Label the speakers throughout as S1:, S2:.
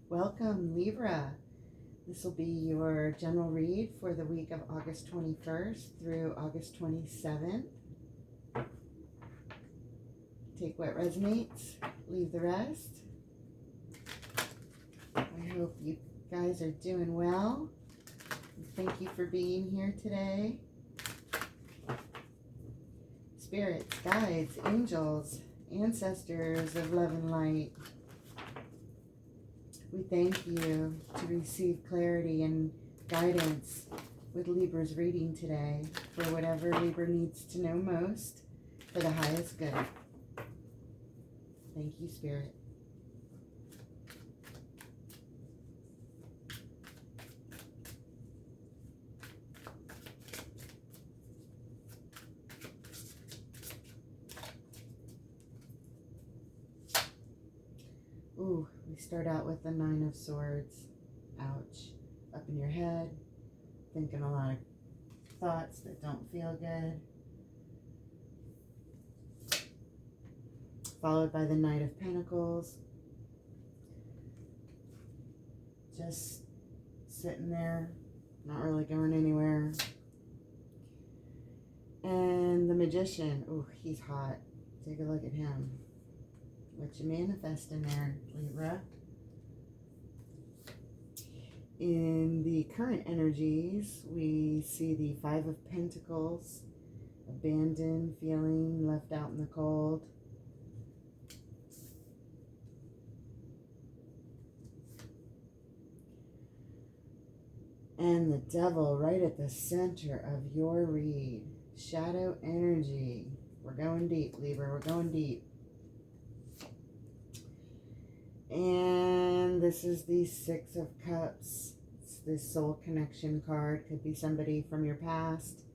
S1: Welcome, Libra. This will be your general read for the week of August 21st through August 27th. Take what resonates, leave the rest. I hope you guys are doing well. Thank you for being here today. Spirits, guides, angels, ancestors of love and light, we thank you to receive clarity and guidance with Libra's reading today for whatever Libra needs to know most for the highest good. Thank you, Spirit. Ooh, we start out with the Nine of Swords. Ouch. Up in your head, thinking a lot of thoughts that don't feel good. Followed by the Knight of Pentacles. Just sitting there, not really going anywhere. And the Magician. Ooh, he's hot. Take a look at him. What you manifest in there, Libra. In the current energies, we see the Five of Pentacles, abandoned, feeling left out in the cold. And the Devil right at the center of your read. Shadow energy. We're going deep, Libra. We're going deep. And this is the Six of Cups. It's this soul connection card. Could be somebody from your past.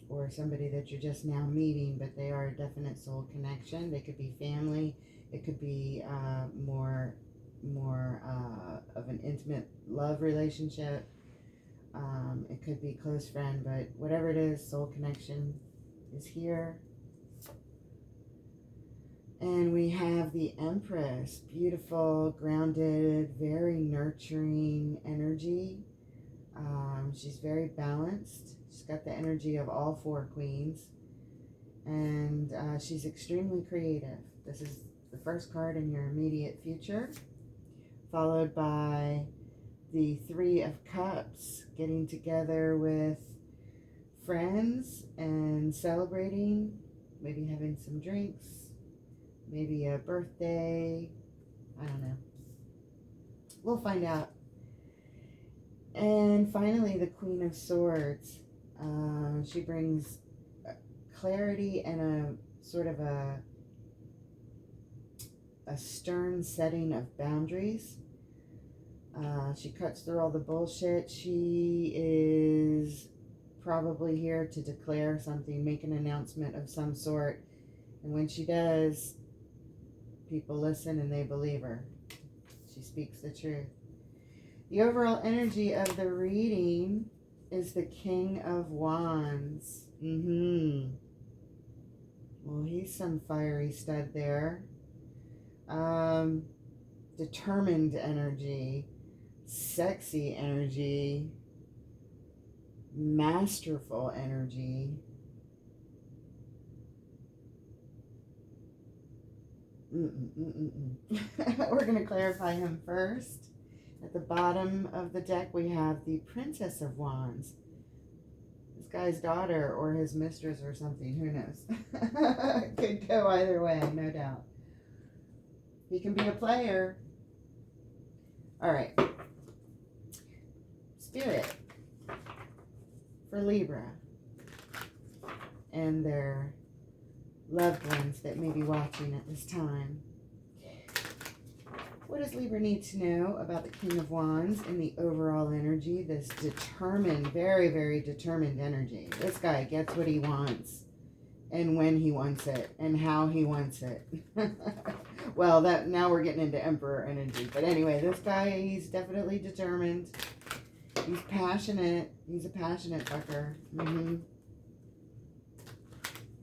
S1: Or somebody that you're just now meeting, but they are a definite soul connection. They could be family. It could be more of an intimate love relationship. It could be close friend, but whatever it is, soul connection is here. And we have the Empress, beautiful, grounded, very nurturing energy. She's very balanced. She's got the energy of all four queens. And she's extremely creative. This is the first card in your immediate future. Followed by the Three of Cups, getting together with friends and celebrating, maybe having some drinks. Maybe a birthday. I don't know. We'll find out. And finally, the Queen of Swords. She brings clarity and a sort of a stern setting of boundaries. She cuts through all the bullshit. She is probably here to declare something, make an announcement of some sort. And when she does, people listen and they believe her. She speaks the truth. The overall energy of the reading is the King of Wands. Well, he's some fiery stud there. Determined energy, sexy energy, masterful energy. We're going to clarify him first. At the bottom of the deck, we have the Princess of Wands. This guy's daughter or his mistress or something. Who knows? Could go either way, no doubt. He can be a player. All right. Spirit for Libra and their loved ones that may be watching at this time. What does Libra need to know about the King of Wands and the overall energy? This determined, very, very determined energy. This guy gets what he wants and when he wants it and how he wants it. Well, that now we're getting into Emperor energy. But anyway, this guy, he's definitely determined. He's passionate. He's a passionate fucker.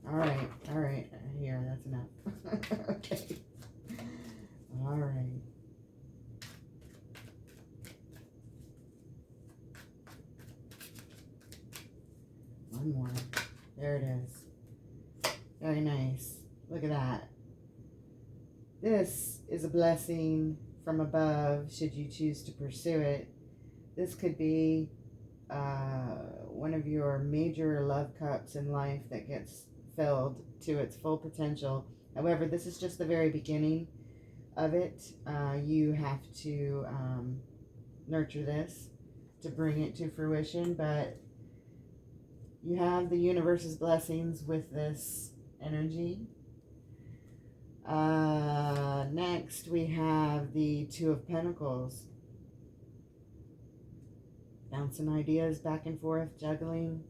S1: All right. Here, that's enough. Okay. All right. One more. There it is. Very nice. Look at that. This is a blessing from above, should you choose to pursue it. This could be one of your major love cups in life that gets filled to its full potential. However, this is just the very beginning of it. You have to nurture this to bring it to fruition, but you have the universe's blessings with this energy. Next, we have the Two of Pentacles. Bouncing ideas back and forth, juggling.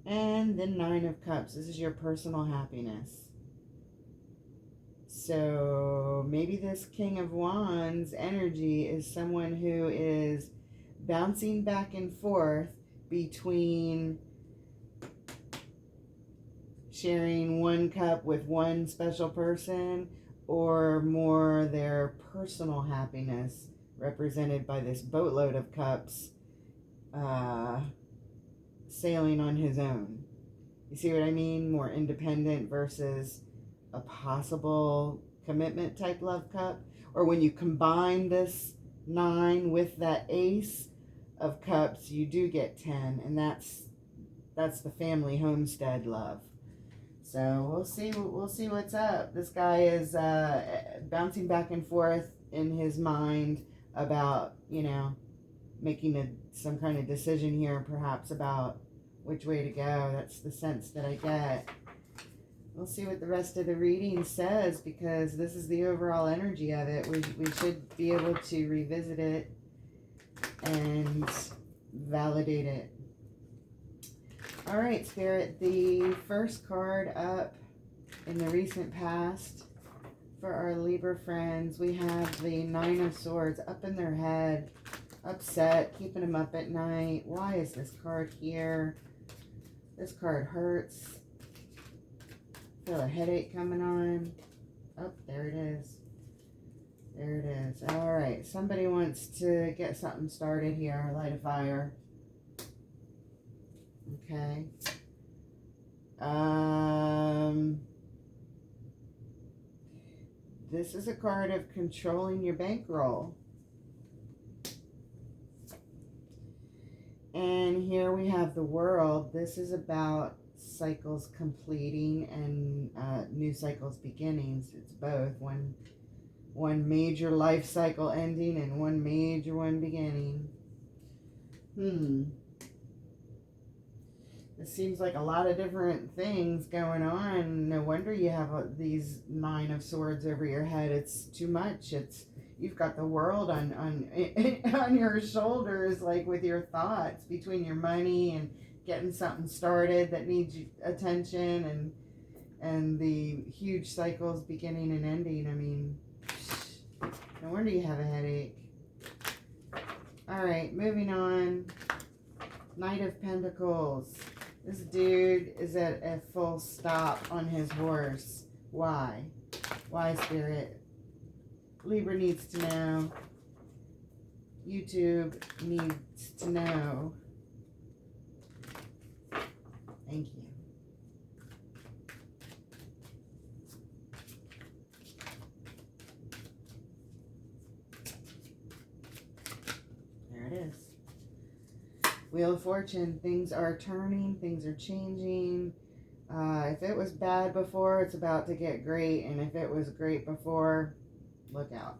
S1: And the Nine of Cups. This is your personal happiness. So maybe this King of Wands energy is someone who is bouncing back and forth between sharing one cup with one special person or more their personal happiness represented by this boatload of cups sailing on his own. You see what I mean? More independent versus a possible commitment type love cup. Or when you combine this 9 with that Ace of Cups, you do get 10, and that's the family homestead love. So we'll see what's up. This guy is bouncing back and forth in his mind about, making some kind of decision here, perhaps about which way to go. That's the sense that I get. We'll see what the rest of the reading says, because this is the overall energy of it. We should be able to revisit it and validate it. All right, Spirit, the first card up in the recent past for our Libra friends, we have the Nine of Swords up in their head, upset, keeping them up at night. Why is this card here? This card hurts. Feel a headache coming on. Oh, there it is. There it is. All right, somebody wants to get something started here, light a fire. Okay. This is a card of controlling your bankroll. And here we have the World. This is about cycles completing and new cycles beginnings. It's both. One major life cycle ending and one major one beginning. It seems like a lot of different things going on. No wonder you have these Nine of Swords over your head. It's too much. You've got the world on your shoulders, like with your thoughts, between your money and getting something started that needs attention, and the huge cycles beginning and ending. I mean, no wonder you have a headache. All right, moving on. Knight of Pentacles. This dude is at a full stop on his horse. Why? Why, Spirit? Libra needs to know. YouTube needs to know. Thank you. There it is. Wheel of Fortune. Things are turning. Things are changing. If it was bad before, it's about to get great. And if it was great before, look out.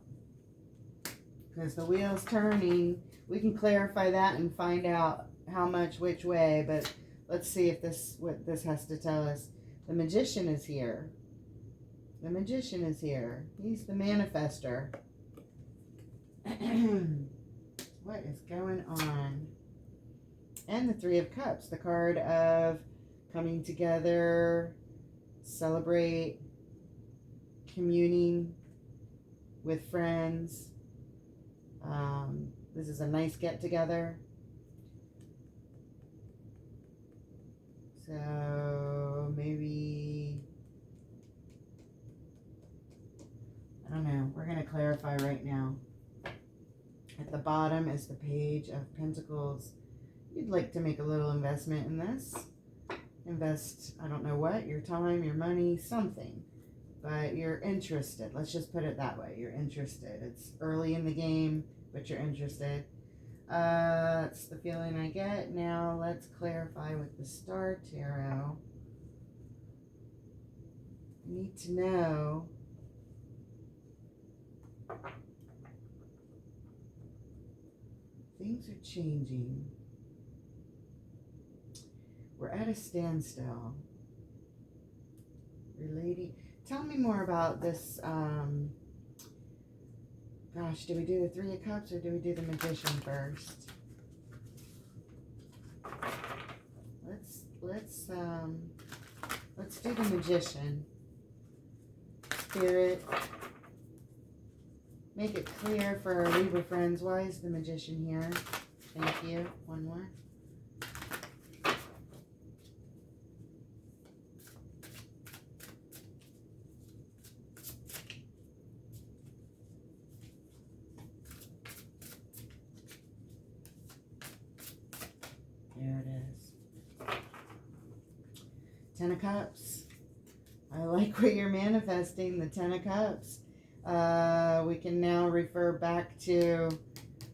S1: Because the wheel's turning. We can clarify that and find out how much which way. But let's see if what this has to tell us. The Magician is here. The Magician is here. He's the manifester. What is going on? And the Three of Cups, the card of coming together, celebrate, communing with friends. This is a nice get-together. So maybe I don't know. We're going to clarify right now. At the bottom is the Page of Pentacles. You'd like to make a little investment in this. Invest, I don't know what, your time, your money, something. But you're interested. Let's just put it that way. You're interested. It's early in the game, but you're interested. That's the feeling I get. Now let's clarify with the Star Tarot. I need to know things are changing. We're at a standstill. Relating. Tell me more about this. Gosh, do we do the Three of Cups or do we do the Magician first? Let's do the Magician. Spirit, make it clear for our Libra friends. Why is the Magician here? Thank you. One more. There it is. Ten of Cups. I like what you're manifesting, the Ten of Cups. We can now refer back to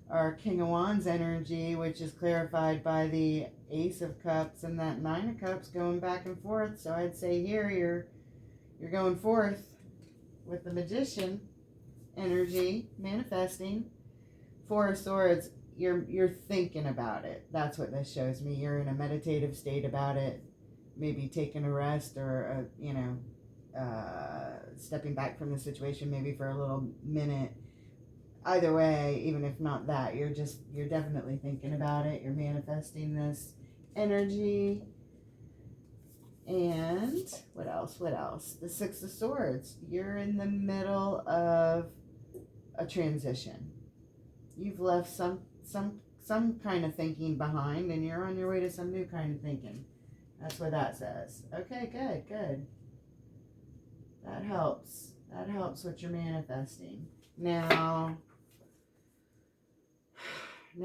S1: our King of Wands energy, which is clarified by the Ace of Cups and that Nine of Cups going back and forth. So I'd say here you're going forth with the Magician energy, manifesting. Four of Swords, you're thinking about it. That's what this shows me. You're in a meditative state about it. Maybe taking a rest or stepping back from the situation maybe for a little minute. Either way, even if not that, you're definitely thinking about it. You're manifesting this energy. And what else? The Six of Swords. You're in the middle of a transition. You've left some kind of thinking behind, and you're on your way to some new kind of thinking. That's what that says. Okay, good. That helps. That helps what you're manifesting. Now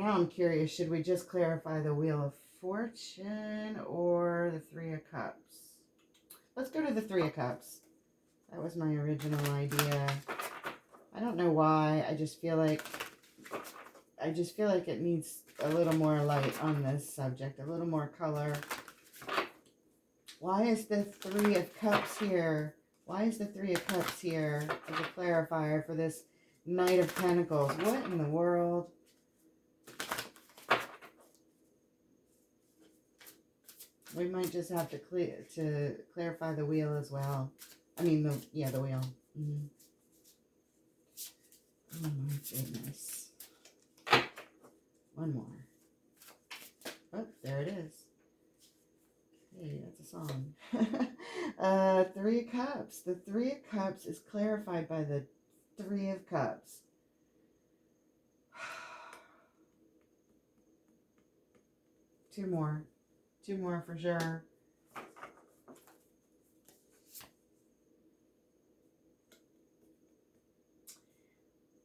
S1: I'm curious, should we just clarify the Wheel of Fortune or the Three of Cups? Let's go to the Three of Cups. That was my original idea. I don't know why. I just feel like it needs a little more light on this subject, a little more color. Why is the Three of Cups here? Why is the Three of Cups here as a clarifier for this Knight of Pentacles? What in the world? We might just have to clarify the wheel as well. I mean, the wheel. Mm-hmm. Oh my goodness. One more. Oh, there it is. Hey, that's a song. Three of Cups. The Three of Cups is clarified by the Three of Cups. Two more for sure.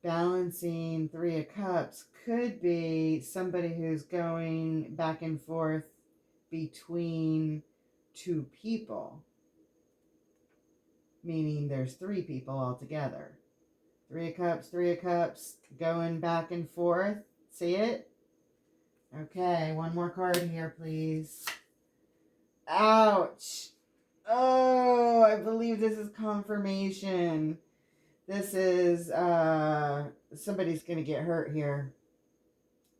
S1: Balancing Three of Cups could be somebody who's going back and forth between two people, meaning there's three people altogether. Three of Cups, going back and forth. See it? Okay, one more card here, please. Ouch. Oh, I believe this is confirmation. This is, somebody's going to get hurt here.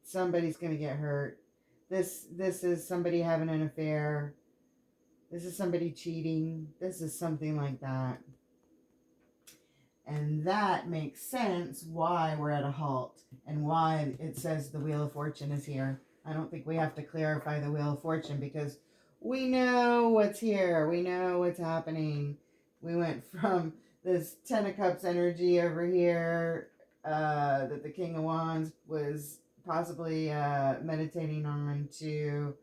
S1: Somebody's going to get hurt. This is somebody having an affair. This is somebody cheating. This is something like that. And that makes sense why we're at a halt and why it says the Wheel of Fortune is here. I don't think we have to clarify the Wheel of Fortune because we know what's here. We know what's happening. We went from this Ten of Cups energy over here that the King of Wands was possibly meditating on to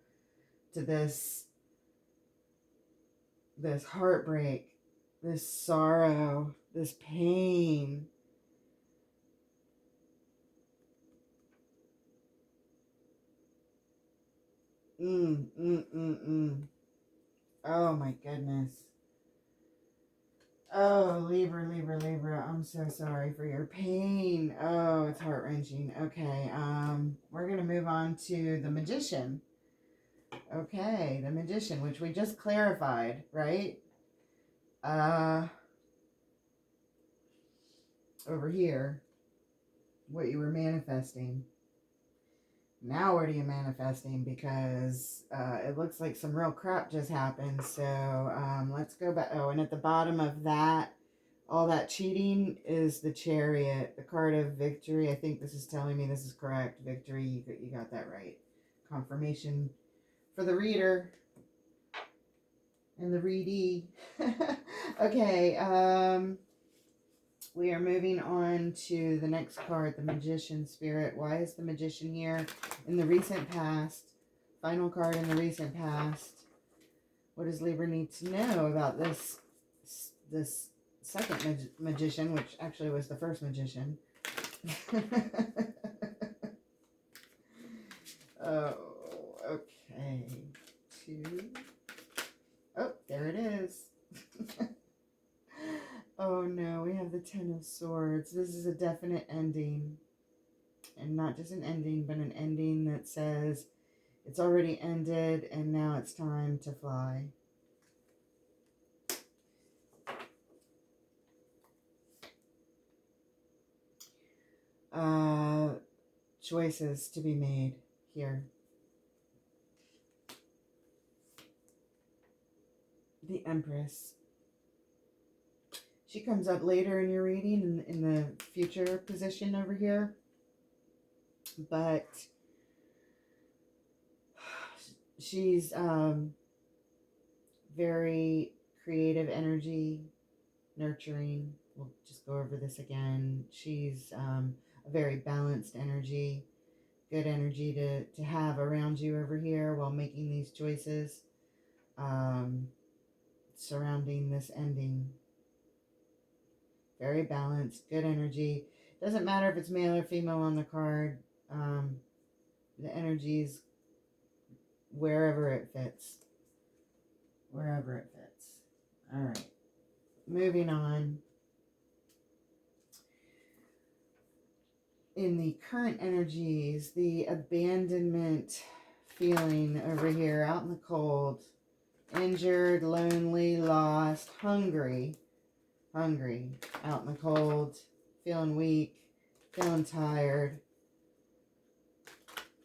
S1: this heartbreak, this sorrow, this pain, Mm, mm, mm, mm. Oh my goodness. Oh, Libra, Libra, Libra. I'm so sorry for your pain. Oh, it's heart-wrenching. Okay, we're gonna move on to the Magician. Okay, the Magician, which we just clarified, right? Over here, what you were manifesting. Now what are you manifesting? Because it looks like some real crap just happened. So let's go back. Oh, and at the bottom of that, all that cheating is the Chariot, the card of victory. I think this is telling me this is correct. Victory, you got that right. Confirmation for the reader and the readee. Okay, we are moving on to the next card, the Magician Spirit. Why is the Magician here? In the recent past, final card in the recent past. What does Libra need to know about this second magician, which actually was the first magician? Oh, okay. 2. Oh, there it is. Oh no, we have the Ten of Swords. This is a definite ending. And not just an ending, but an ending that says it's already ended and now it's time to fly. Choices to be made here. The Empress. She comes up later in your reading in the future position over here. But she's very creative energy, nurturing. We'll just go over this again. She's a very balanced energy, good energy to have around you over here while making these choices surrounding this ending. Very balanced, good energy. Doesn't matter if it's male or female on the card. The energy's wherever it fits. Wherever it fits. All right. Moving on. In the current energies, the abandonment feeling over here, out in the cold, injured, lonely, lost, hungry, out in the cold, feeling weak, feeling tired,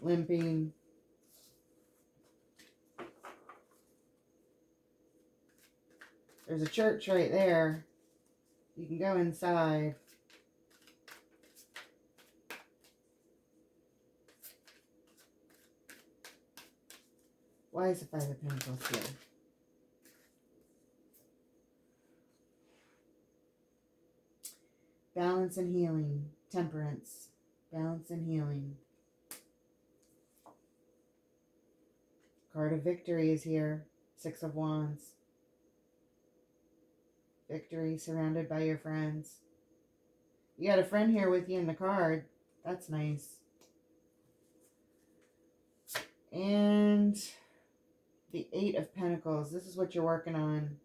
S1: limping. There's a church right there. You can go inside. Why is the Five of Pentacles here? Balance and healing. Temperance. Balance and healing. Card of Victory is here. 6 of Wands. Victory, surrounded by your friends. You got a friend here with you in the card. That's nice. And the 8 of Pentacles. This is what you're working on.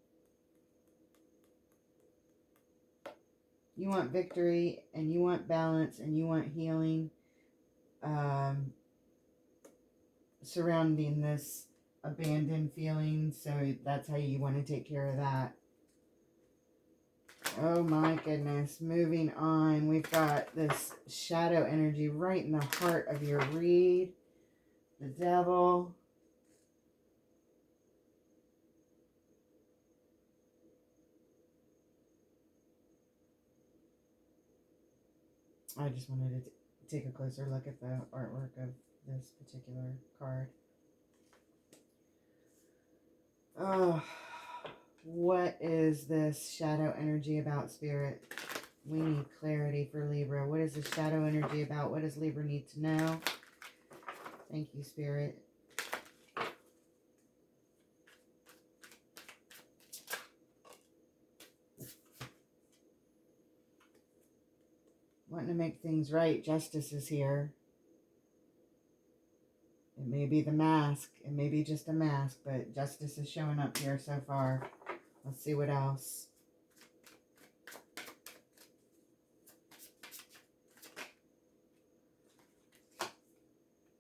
S1: You want victory, and you want balance, and you want healing surrounding this abandoned feeling. So that's how you want to take care of that. Oh my goodness. Moving on. We've got this shadow energy right in the heart of your read. The Devil. I just wanted to take a closer look at the artwork of this particular card. Oh, what is this shadow energy about, Spirit? We need clarity for Libra. What is the shadow energy about? What does Libra need to know? Thank you, Spirit. Wanting to make things right. Justice is here. It may be the mask. It may be just a mask, but justice is showing up here so far. Let's see what else.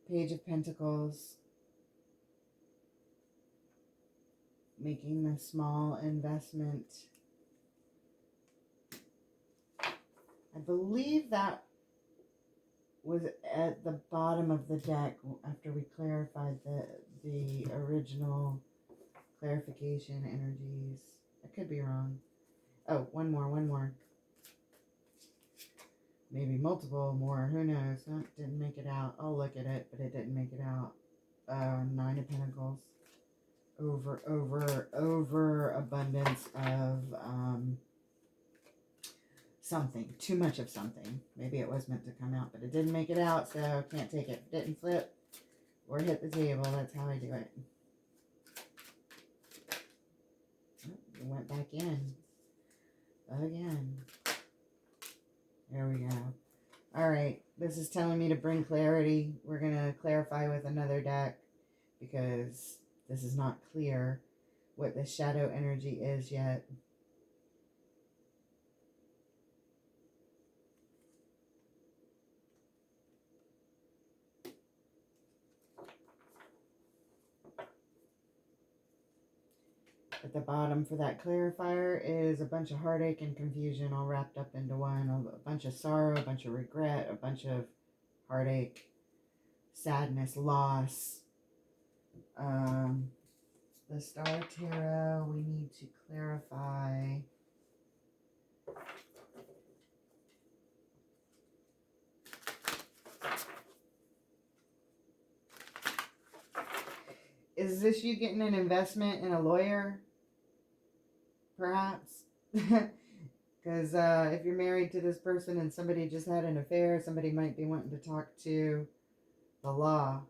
S1: Page of Pentacles. Making a small investment. I believe that was at the bottom of the deck after we clarified the original clarification energies. I could be wrong. Oh, one more. Maybe multiple more. Who knows? No, it didn't make it out. I'll look at it, but it didn't make it out. Nine of Pentacles. Over abundance of something. Too much of something. Maybe it was meant to come out, but it didn't make it out, so can't take it. Didn't flip or hit the table. That's how I do it. Oh, it went back in. Again. There we go. All right. This is telling me to bring clarity. We're going to clarify with another deck because this is not clear what the shadow energy is yet. At the bottom for that clarifier is a bunch of heartache and confusion all wrapped up into one. A bunch of sorrow, a bunch of regret, a bunch of heartache, sadness, loss. The Star Tarot, we need to clarify. Is this you getting an investment in a lawyer? Perhaps? Because if you're married to this person and somebody just had an affair, somebody might be wanting to talk to the law.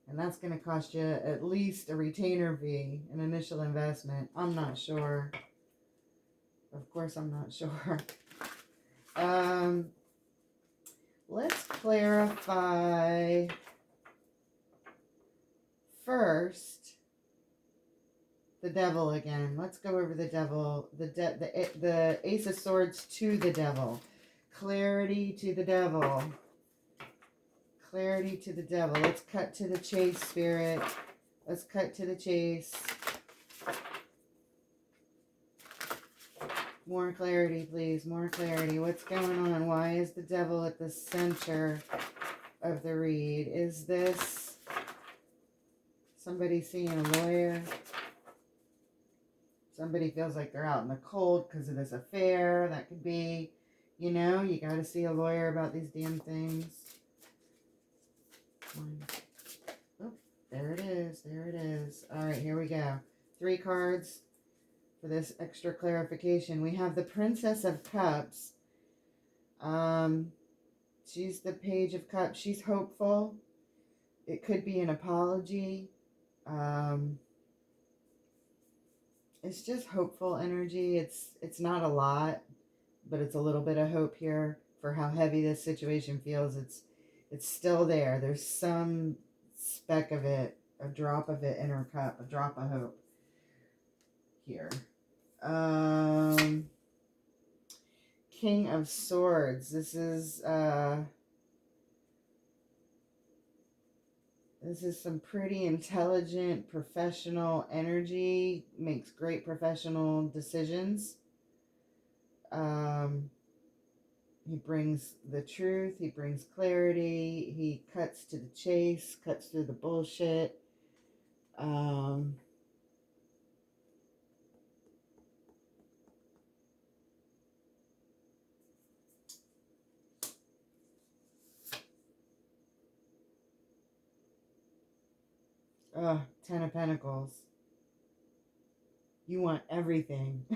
S1: And that's going to cost you at least a retainer fee, an initial investment. I'm not sure. Of course I'm not sure. Let's clarify first the devil again. Let's go over the devil. The Ace of Swords to the devil. Clarity to the devil. Clarity to the devil. Let's cut to the chase, Spirit. Let's cut to the chase. More clarity, please. More clarity. What's going on? Why is the devil at the center of the read? Is this somebody seeing a lawyer? Somebody feels like they're out in the cold because of this affair. That could be, you know, you got to see a lawyer about these damn things. Oh, there it is. There it is. All right, here we go. 3 cards for this extra clarification. We have the Princess of Cups. She's the Page of Cups. She's hopeful. It could be an apology. It's just hopeful energy. It's not a lot, but it's a little bit of hope here for how heavy this situation feels. It's still there. There's some speck of it, a drop of it in her cup, a drop of hope here. King of Swords. This is some pretty intelligent, professional energy. Makes great professional decisions. He brings the truth. He brings clarity. He cuts to the chase, cuts through the bullshit. Ten of Pentacles. You want everything.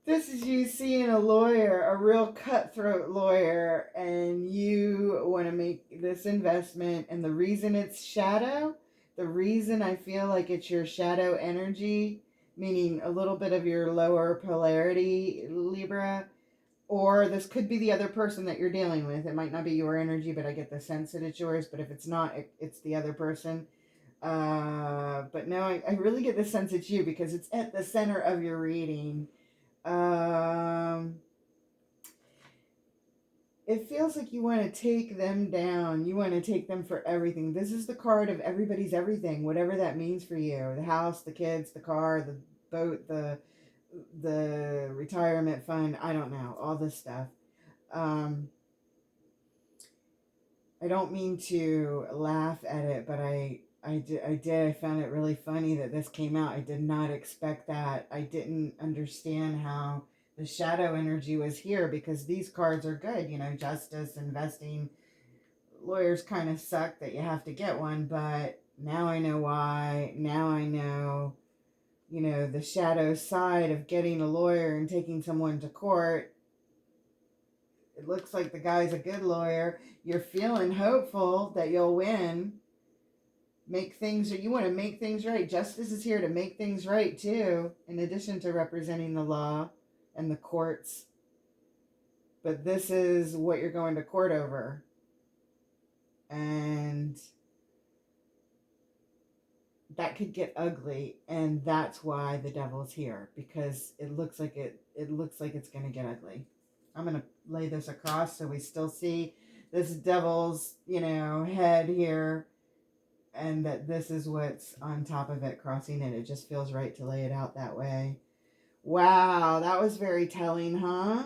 S1: This is you seeing a lawyer, a real cutthroat lawyer, and you want to make this investment. And the reason it's shadow, the reason I feel like it's your shadow energy, meaning a little bit of your lower polarity, Libra, Or this could be the other person that you're dealing with. It might not be your energy, but I get the sense that it's yours. But if it's not, it's the other person. But no, I really get the sense it's you because it's at the center of your reading. It feels like you want to take them down. You want to take them for everything. This is the card of everybody's everything, whatever that means for you. The house, the kids, the car, the boat, the retirement fund. I don't know, all this stuff. Um, I don't mean to laugh at it, but I found it really funny that this came out. I did not expect that. I didn't understand how the shadow energy was here because these cards are good. You know, justice, investing. Lawyers kind of suck that you have to get one, but now I know why. Now I know, you know, the shadow side of getting a lawyer and taking someone to court. It looks like the guy's a good lawyer. You're feeling hopeful that you'll win. You want to make things right. Justice is here to make things right too, in addition to representing the law and the courts. But this is what you're going to court over. And that could get ugly, and that's why the devil's here, because it looks like it's going to get ugly. I'm going to lay this across so we still see this devil's, head here, and that this is what's on top of it, crossing it. It just feels right to lay it out that way. Wow, that was very telling, huh?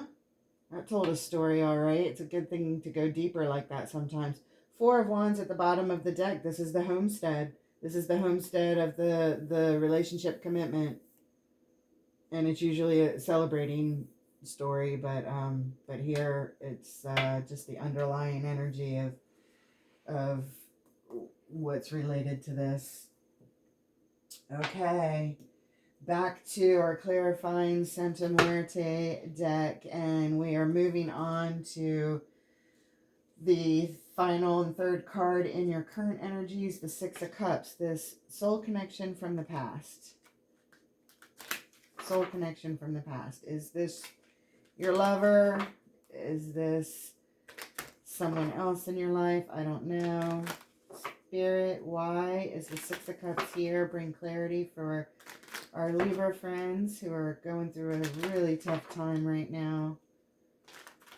S1: That told a story, all right. It's a good thing to go deeper like that sometimes. 4 of Wands at the bottom of the deck. This is the homestead. This is the homestead of the relationship commitment. And it's usually a celebrating story, but here it's just the underlying energy of what's related to this. Okay, back to our clarifying Santa Muerte deck, and we are moving on to the final and third card in your current energies, the 6 of Cups, this soul connection from the past. Soul connection from the past. Is this your lover? Is this someone else in your life? I don't know. Spirit, why is the 6 of Cups here? Bring clarity for our Libra friends who are going through a really tough time right now.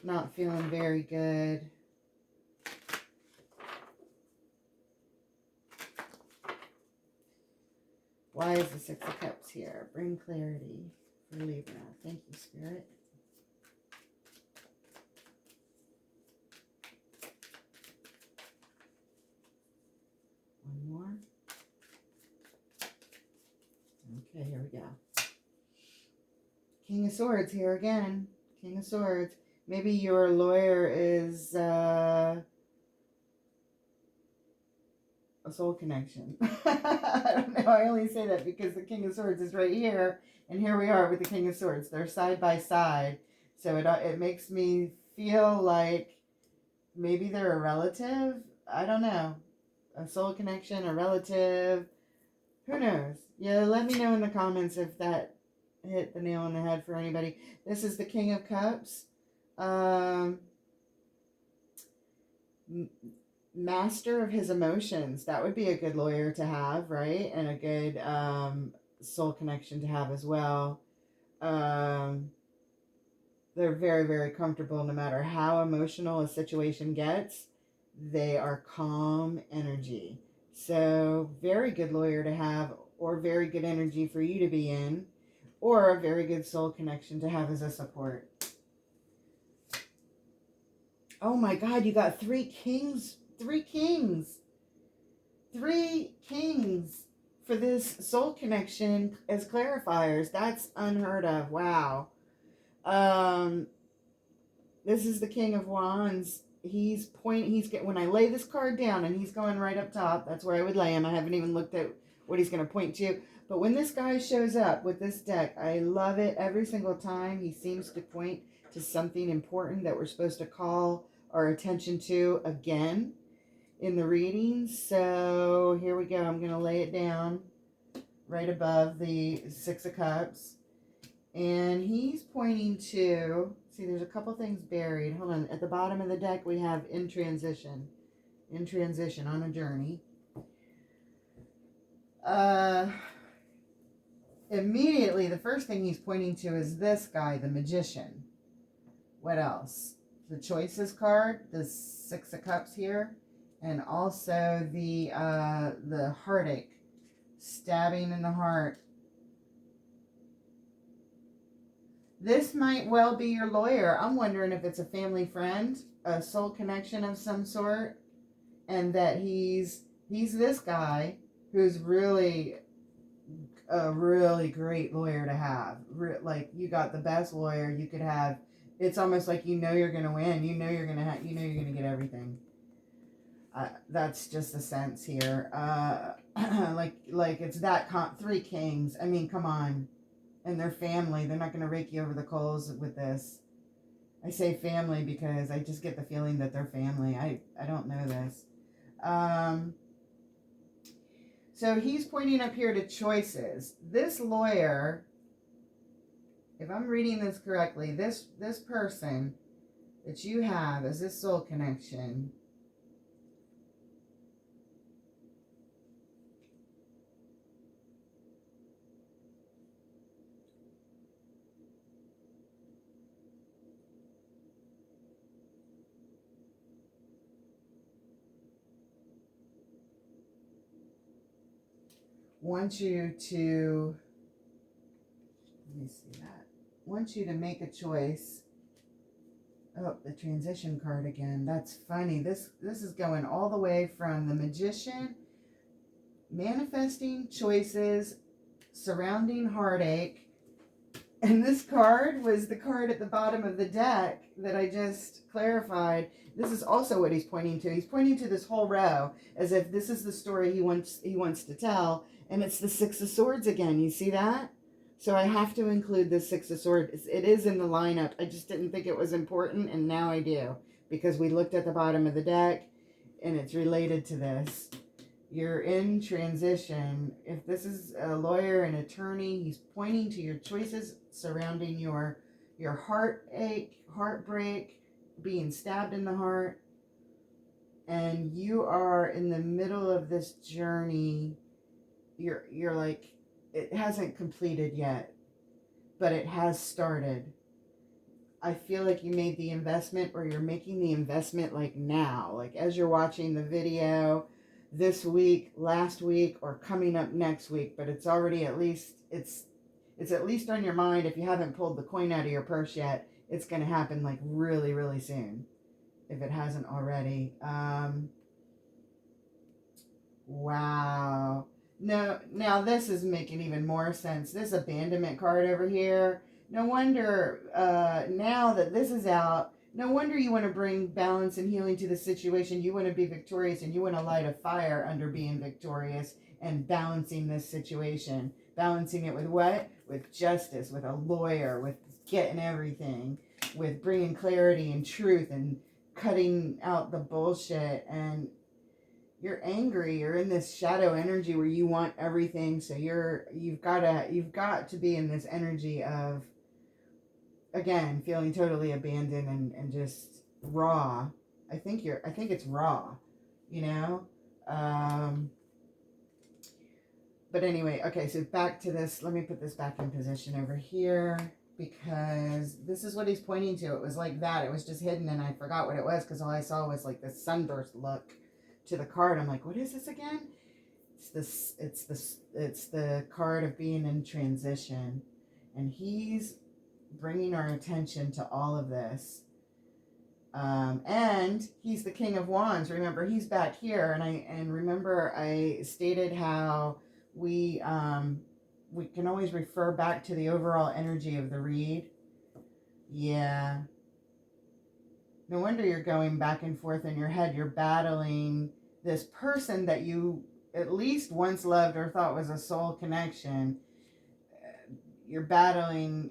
S1: Not feeling very good. Why is the 6 of Cups here? Bring clarity for Libra. Thank you, Spirit. One more. Okay, here we go. King of Swords here again. King of Swords. Maybe your lawyer is a soul connection. I don't know. I only say that because the King of Swords is right here, and here we are with the King of Swords. They're side by side, so it makes me feel like maybe they're a relative. I don't know. A soul connection, a relative. Who knows? Yeah, let me know in the comments if that hit the nail on the head for anybody. This is the King of Cups. Master of his emotions. That would be a good lawyer to have, right? And a good soul connection to have as well. They're very, very comfortable no matter how emotional a situation gets. They are calm energy. So very good lawyer to have, or very good energy for you to be in, or a very good soul connection to have as a support. Oh my God, you got 3 kings. 3 kings. 3 kings for this soul connection as clarifiers. That's unheard of. Wow. This is the King of Wands. When I lay this card down and he's going right up top, that's where I would lay him. I haven't even looked at what he's going to point to. But when this guy shows up with this deck, I love it every single time. He seems to point to something important that we're supposed to call our attention to again in the reading. So here we go. I'm going to lay it down right above the 6 of Cups. And he's pointing to, see, there's a couple things buried. Hold on. At the bottom of the deck, we have in transition. In transition, on a journey. Immediately, the first thing he's pointing to is this guy, the magician. What else? The choices card, the Six of Cups here, and also the heartache, stabbing in the heart. This might well be your lawyer. I'm wondering if it's a family friend, a soul connection of some sort, and that he's this guy who's really a really great lawyer to have. Like, you got the best lawyer you could have. It's almost like you know you're going to win. You know you're going to get everything. That's just the sense here. Like it's that three kings. I mean, come on. And their family. They're not going to rake you over the coals with this. I say family because I just get the feeling that they're family. I don't know this. So he's pointing up here to choices. This lawyer, if I'm reading this correctly, this person that you have as this soul connection, wants you to, let me see that, wants you to make a choice. Oh, the transition card again. That's funny. This is going all the way from the magician, manifesting choices, surrounding heartache. And this card was the card at the bottom of the deck that I just clarified. This is also what he's pointing to. He's pointing to this whole row as if this is the story he wants to tell. And it's the Six of Swords again. You see that? So I have to include the Six of Swords. It is in the lineup. I just didn't think it was important, and now I do. Because we looked at the bottom of the deck, and it's related to this. You're in transition. If this is a lawyer, an attorney, he's pointing to your choices surrounding your heartache, heartbreak, being stabbed in the heart. And you are in the middle of this journey. You're like, it hasn't completed yet, but it has started. I feel like you made the investment, or you're making the investment like now, like as you're watching the video this week, last week, or coming up next week, but it's already at least, it's at least on your mind. If you haven't pulled the coin out of your purse yet, it's going to happen like really, really soon, if it hasn't already. Wow. No, now this is making even more sense. This abandonment card over here. No wonder, now that this is out, no wonder you want to bring balance and healing to the situation. You want to be victorious, and you want to light a fire under being victorious and balancing this situation. Balancing it with what? With justice, with a lawyer, with getting everything, with bringing clarity and truth and cutting out the bullshit. And you're angry. You're in this shadow energy where you want everything. So you've got to be in this energy of, again, feeling totally abandoned and just raw. I think it's raw, you know? But anyway, okay, so back to this. Let me put this back in position over here, because this is what he's pointing to. It was like that. It was just hidden, and I forgot what it was because all I saw was like this sunburst look to the card. I'm like, what is this again? It's the card of being in transition, and he's bringing our attention to all of this. And he's the King of Wands. Remember, he's back here, and remember I stated how we can always refer back to the overall energy of the read. Yeah. No wonder you're going back and forth in your head. You're battling this person that you at least once loved or thought was a soul connection. You're battling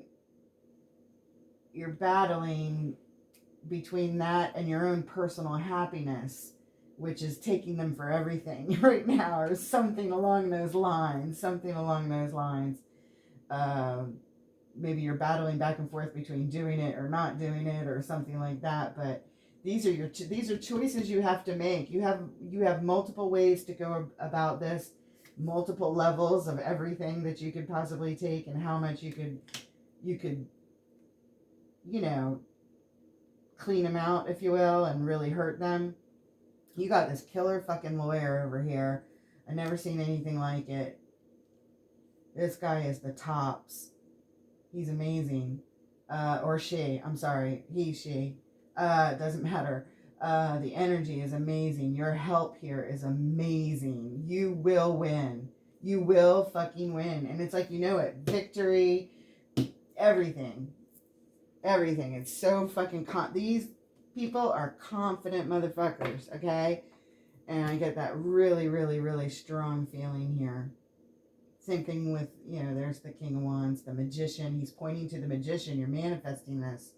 S1: between that and your own personal happiness, which is taking them for everything right now, or something along those lines. maybe you're battling back and forth between doing it or not doing it or something like that. But these are choices you have to make. You have multiple ways to go about this, multiple levels of everything that you could possibly take, and how much you could you know, clean them out, if you will, and really hurt them. You got this killer fucking lawyer over here. I've never seen anything like it. This guy is the tops. He's amazing. Or she. I'm sorry. He, she. It doesn't matter. The energy is amazing. Your help here is amazing. You will win. You will fucking win. And it's like, you know it. Victory. Everything. Everything. It's so fucking... These people are confident motherfuckers, okay? And I get that really, really, really strong feeling here. Same thing with, you know, there's the King of Wands, the Magician. He's pointing to the Magician. You're manifesting this.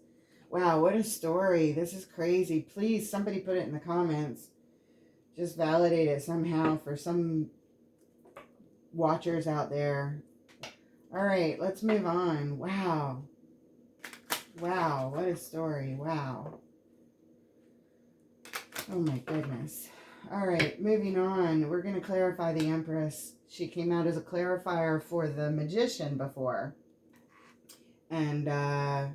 S1: Wow, what a story. This is crazy. Please, somebody put it in the comments. Just validate it somehow for some watchers out there. All right, let's move on. Wow. Wow, what a story. Wow. Oh my goodness. All right, moving on. We're going to clarify the Empress. She came out as a clarifier for the Magician before. And that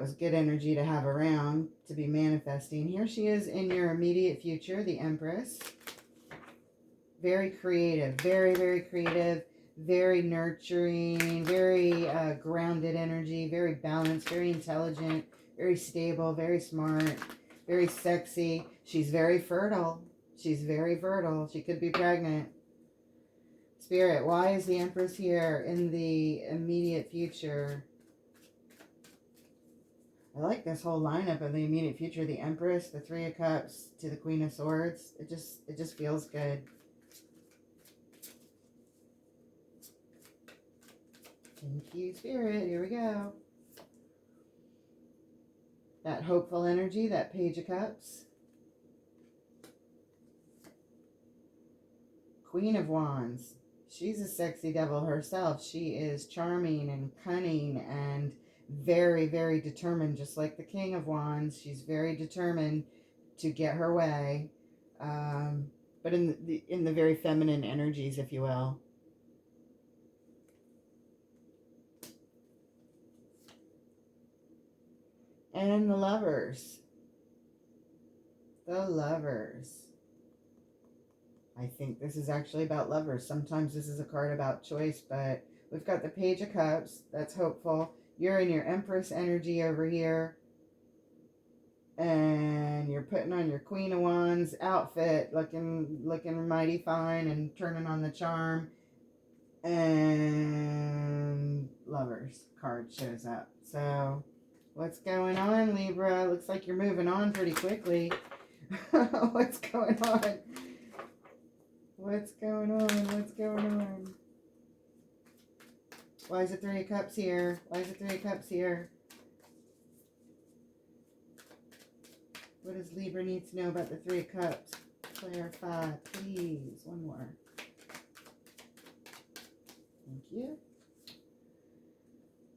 S1: was good energy to have around to be manifesting. Here she is in your immediate future, the Empress. Very creative, very, very creative, very nurturing, very grounded energy, very balanced, very intelligent, very stable, very smart, very sexy. She's very fertile. She's very fertile. She could be pregnant. Spirit, why is the Empress here in the immediate future? I like this whole lineup of the immediate future. The Empress, the Three of Cups to the Queen of Swords. It just feels good. Thank you, Spirit. Here we go. That hopeful energy, that Page of Cups. Queen of Wands. She's a sexy devil herself. She is charming and cunning and very, very determined, just like the King of Wands. She's very determined to get her way, but in the very feminine energies, if you will. And the Lovers. The Lovers. I think this is actually about lovers. Sometimes this is a card about choice, but we've got the Page of Cups. That's hopeful. You're in your Empress energy over here. And you're putting on your Queen of Wands outfit, looking mighty fine and turning on the charm. And Lovers card shows up. So, what's going on, Libra? Looks like you're moving on pretty quickly. What's going on? What's going on? What's going on? Why is the Three of Cups here? Why is the Three of Cups here? What does Libra need to know about the Three of Cups? Clarify, please. One more. Thank you.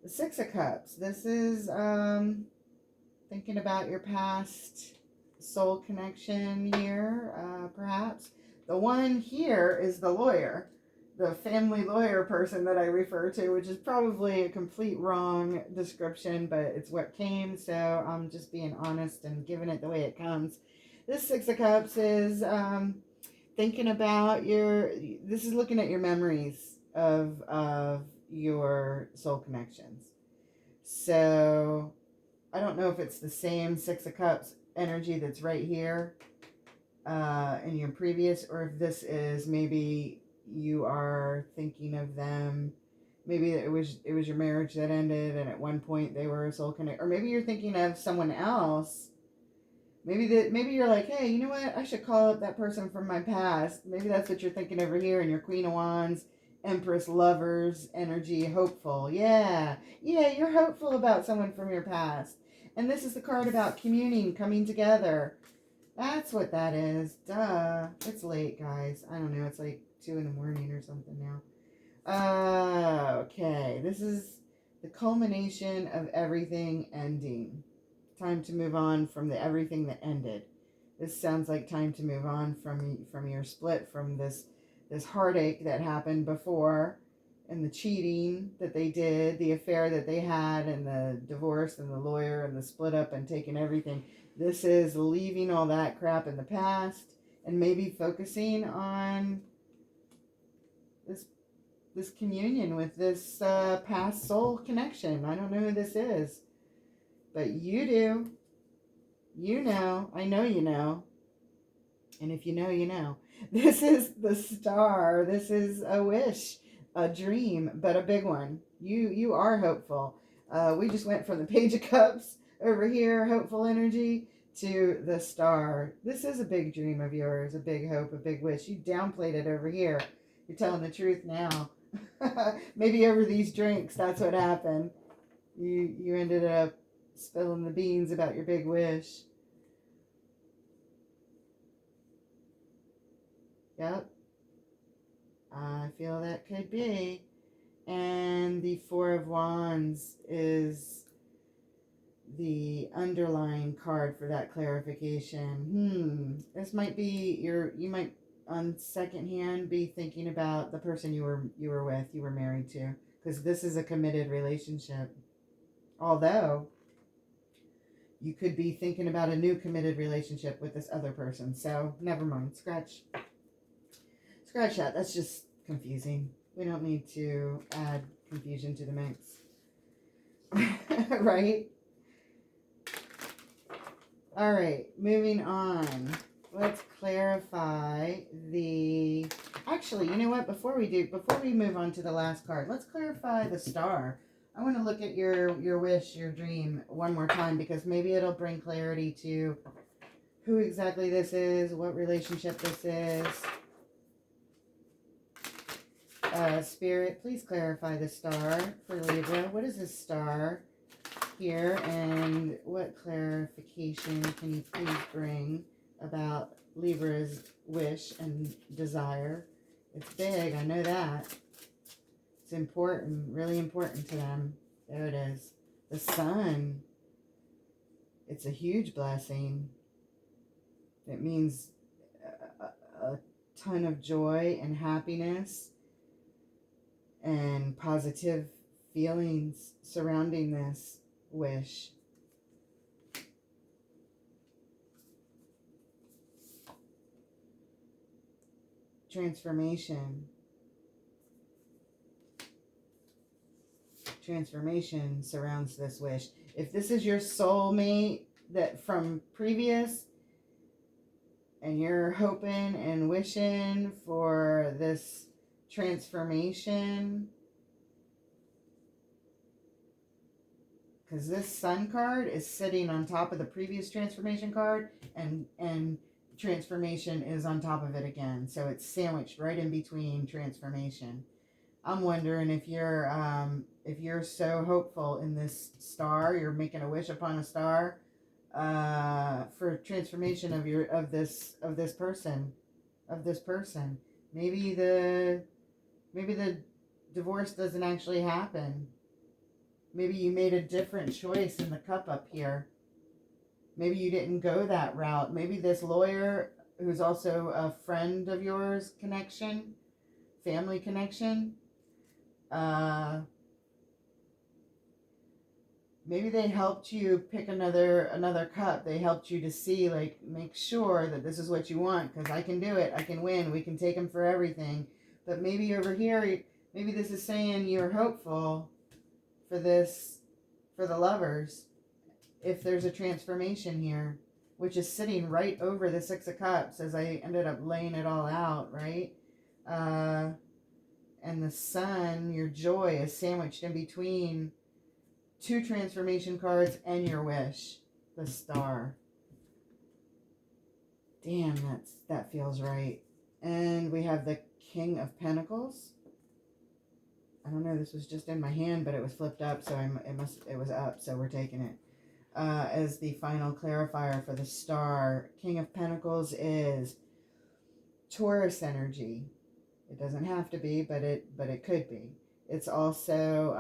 S1: The Six of Cups. This is thinking about your past soul connection here, perhaps. The one here is the lawyer, the family lawyer person that I refer to, which is probably a complete wrong description, but it's what came, so I'm just being honest and giving it the way it comes. This Six of Cups is thinking about this is looking at your memories of your soul connections. So I don't know if it's the same Six of Cups energy that's right here in your previous, or if this is maybe you are thinking of them. Maybe it was your marriage that ended, and at one point they were a soul connect, or maybe you're thinking of someone else. Maybe you're like, hey, you know what? I should call up that person from my past. Maybe that's what you're thinking over here in your Queen of Wands, Empress, Lovers energy, hopeful. Yeah, you're hopeful about someone from your past. And this is the card about communing, coming together. That's what that is. Duh. It's late, guys. I don't know. It's like 2 in the morning or something now. Okay. This is the culmination of everything ending. Time to move on from the everything that ended. This sounds like time to move on from your split, from this heartache that happened before, and the cheating that they did, the affair that they had, and the divorce and the lawyer and the split up and taking everything. This is leaving all that crap in the past and maybe focusing on this this communion with this past soul connection. I don't know who this is, but you do. You know. I know you know. And if you know, you know. This is the star. This is a wish, a dream, but a big one. You are hopeful. We just went from the Page of Cups over here, hopeful energy, to the star. This is a big dream of yours, a big hope, a big wish. You downplayed it over here. You're telling the truth now. Maybe over these drinks, that's what happened. You ended up spilling the beans about your big wish. Yep, I feel that could be. And the Four of Wands is the underlying card for that clarification. This might be you might on second hand be thinking about the person you were with, you were married to, because this is a committed relationship. Although you could be thinking about a new committed relationship with this other person. So never mind. Scratch that. That's just confusing. We don't need to add confusion to the mix. Right? All right, moving on. Let's clarify the... Actually, you know what? Before we move on to the last card, let's clarify the star. I want to look at your wish, your dream one more time, because maybe it'll bring clarity to who exactly this is, what relationship this is. Spirit, please clarify the star for Libra. What is this star here, and what clarification can you please bring about Libra's wish and desire? It's big, I know that. It's important, really important to them. There it is. The sun. It's a huge blessing. It means a ton of joy and happiness and positive feelings surrounding this wish. Transformation surrounds this wish. If this is your soulmate that from previous, and you're hoping and wishing for this transformation, because this sun card is sitting on top of the previous transformation card, and transformation is on top of it again, so it's sandwiched right in between transformation. I'm wondering if you're so hopeful in this star, you're making a wish upon a star for transformation of this person. Maybe the divorce doesn't actually happen. Maybe you made a different choice in the cup up here. Maybe you didn't go that route. Maybe this lawyer, who's also a friend of yours, family connection, maybe they helped you pick another cup. They helped you to see, like, make sure that this is what you want, because I can do it. I can win. We can take him for everything. But maybe over here, maybe this is saying you're hopeful for the lovers, if there's a transformation here, which is sitting right over the Six of Cups as I ended up laying it all out, right? And the sun, your joy, is sandwiched in between two transformation cards and your wish, the star. Damn, that feels right. And we have the King of Pentacles. I don't know, this was just in my hand, but it was flipped up, so it was up, so we're taking it. As the final clarifier for the star. King of Pentacles is Taurus energy. It doesn't have to be, but it could be. It's also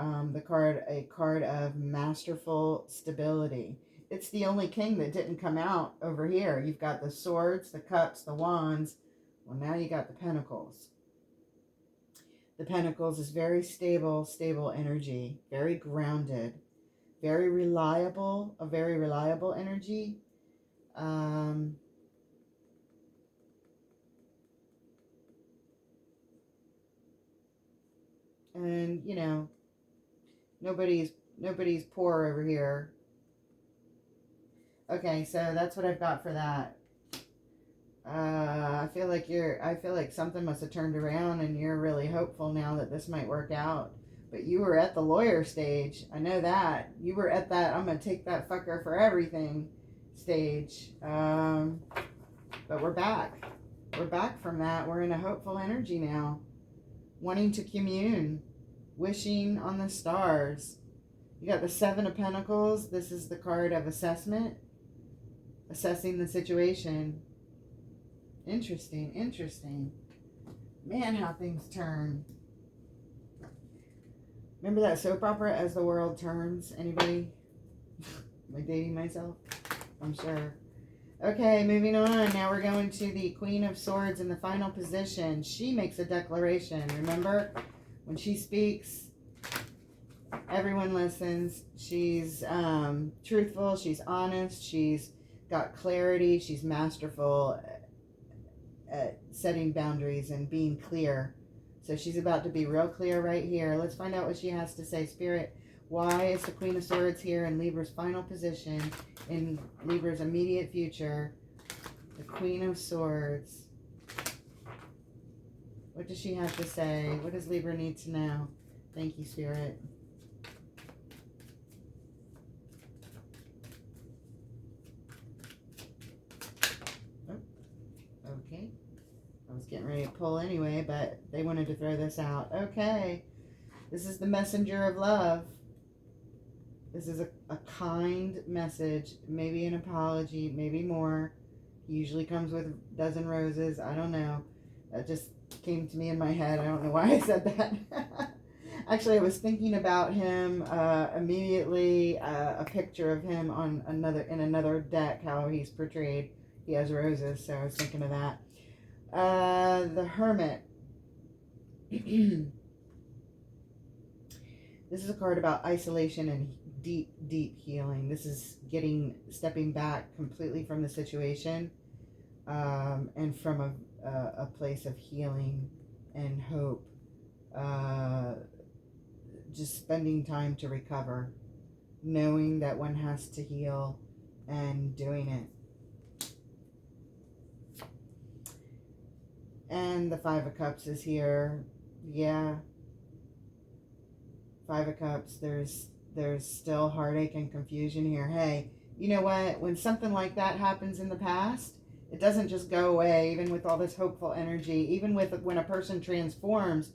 S1: a card of masterful stability. It's the only king that didn't come out over here. You've got the swords, the cups, the wands. Well, now you got the pentacles. The pentacles is very stable, stable energy, very grounded, very reliable, a very reliable energy. And you know, nobody's poor over here. Okay, so that's what I've got for that. I feel like something must have turned around and you're really hopeful now that this might work out. But you were at the lawyer stage. I know that. You were at that I'm gonna take that fucker for everything stage. But we're back. We're back from that. We're in a hopeful energy now. Wanting to commune. Wishing on the stars. You got the Seven of Pentacles. This is the card of assessment. Assessing the situation. Interesting, interesting. Man, how things turn. Remember that soap opera, As the World Turns? Anybody? Am I dating myself? I'm sure. Okay, moving on. Now we're going to the Queen of Swords in the final position. She makes a declaration. Remember? When she speaks, everyone listens. She's truthful. She's honest. She's got clarity. She's masterful at setting boundaries and being clear. So she's about to be real clear right here. Let's find out what she has to say. Spirit, why is the Queen of Swords here in Libra's final position, in Libra's immediate future? The Queen of Swords. What does she have to say? What does Libra need to know? Thank you, Spirit. Oh, okay. I was getting ready to pull anyway, but they wanted to throw this out. Okay. This is the messenger of love. This is a kind message, maybe an apology, maybe more. He usually comes with a dozen roses. I don't know. That just came to me in my head. I don't know why I said that. Actually, I was thinking about him immediately. A picture of him on another deck, how he's portrayed. He has roses, so I was thinking of that. The Hermit. This is a card about isolation and deep healing. This is stepping back completely from the situation, and from a place of healing and hope. Just spending time to recover, knowing that one has to heal, and doing it. And the Five of Cups is here. Yeah. Five of Cups. There's still heartache and confusion here. Hey, you know what? When something like that happens in the past, it doesn't just go away, even with all this hopeful energy. Even when a person transforms,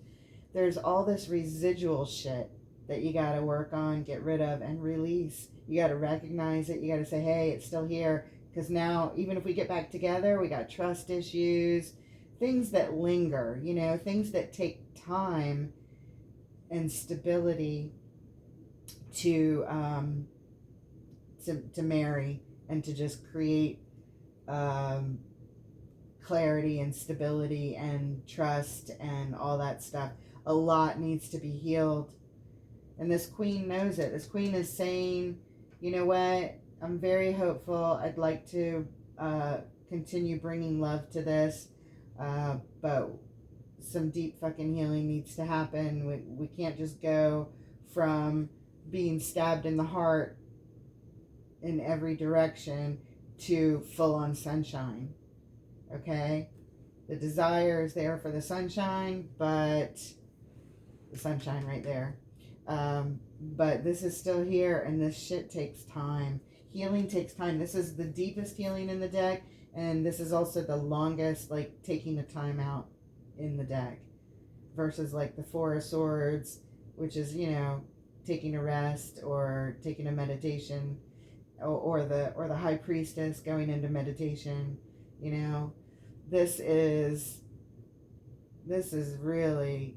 S1: there's all this residual shit that you got to work on, get rid of, and release. You got to recognize it. You got to say, hey, it's still here. Because now, even if we get back together, we got trust issues, things that linger, you know, things that take time and stability to marry and to just create clarity and stability and trust and all that stuff. A lot needs to be healed. And this queen knows it. This queen is saying, you know what? I'm very hopeful. I'd like to continue bringing love to this. But some deep fucking healing needs to happen. We can't just go from being stabbed in the heart in every direction to full-on sunshine. Okay? The desire is there for the sunshine, but the sunshine right there. But this is still here, and this shit takes time. Healing takes time. This is the deepest healing in the deck, and this is also the longest, like, taking the time out in the deck. Versus, like, the Four of Swords, which is, you know, taking a rest or taking a meditation, or the High Priestess going into meditation. You know, this is really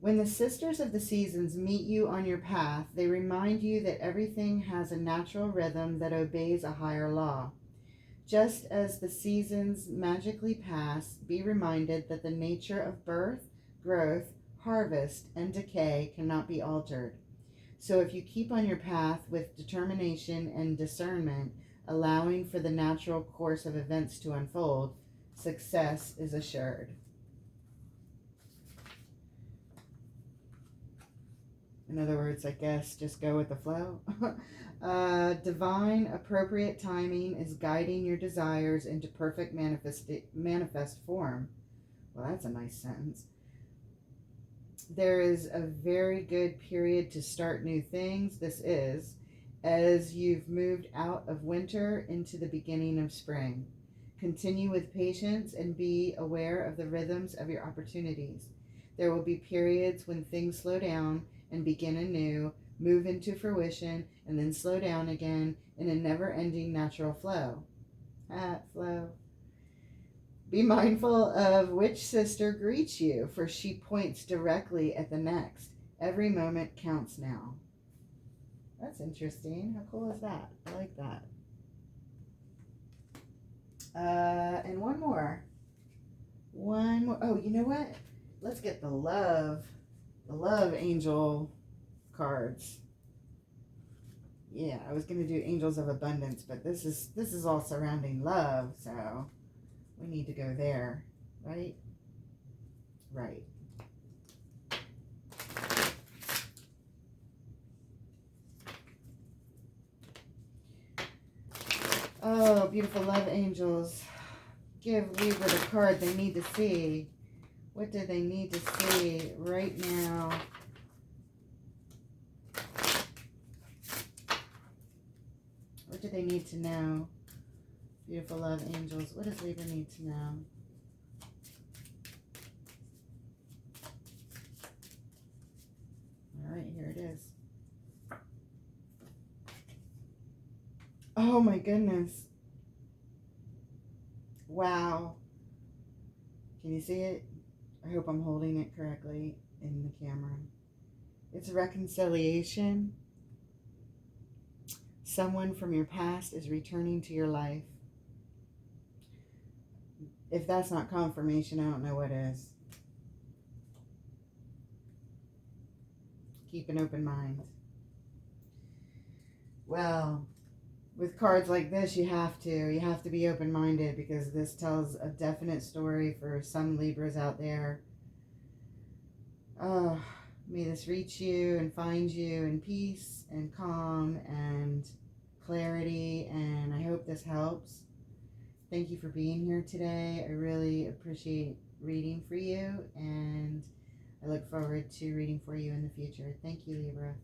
S1: When the sisters of the seasons meet you on your path, they remind you that everything has a natural rhythm that obeys a higher law. Just as the seasons magically pass, be reminded that the nature of birth, growth, harvest, and decay cannot be altered. So if you keep on your path with determination and discernment, allowing for the natural course of events to unfold, success is assured. In other words, I guess just go with the flow. Divine appropriate timing is guiding your desires into perfect manifest form. Well, that's a nice sentence. There is a very good period to start new things. This is as you've moved out of winter into the beginning of spring. Continue with patience and be aware of the rhythms of your opportunities. There will be periods when things slow down and begin anew, move into fruition, and then slow down again in a never-ending natural flow. Flow. Be mindful of which sister greets you, for she points directly at the next. Every moment counts now. That's interesting. How cool is that? I like that. And one more. Oh, you know what? Let's get the love angel cards. Yeah, I was going to do angels of abundance, but this is all surrounding love, so we need to go there, right? Right. Oh, beautiful love angels. Give Libra the card they need to see. What do they need to see right now? What do they need to know? Beautiful love angels. What does Libra need to know? All right, here it is. Oh my goodness. Wow. Can you see it? I hope I'm holding it correctly in the camera. It's reconciliation. Someone from your past is returning to your life. If that's not confirmation, I don't know what is. Keep an open mind. Well, with cards like this, you have to be open-minded, because this tells a definite story for some Libras out there. May this reach you and find you in peace and calm and clarity, and I hope this helps. Thank you for being here today. I really appreciate reading for you, and I look forward to reading for you in the future. Thank you, Libra.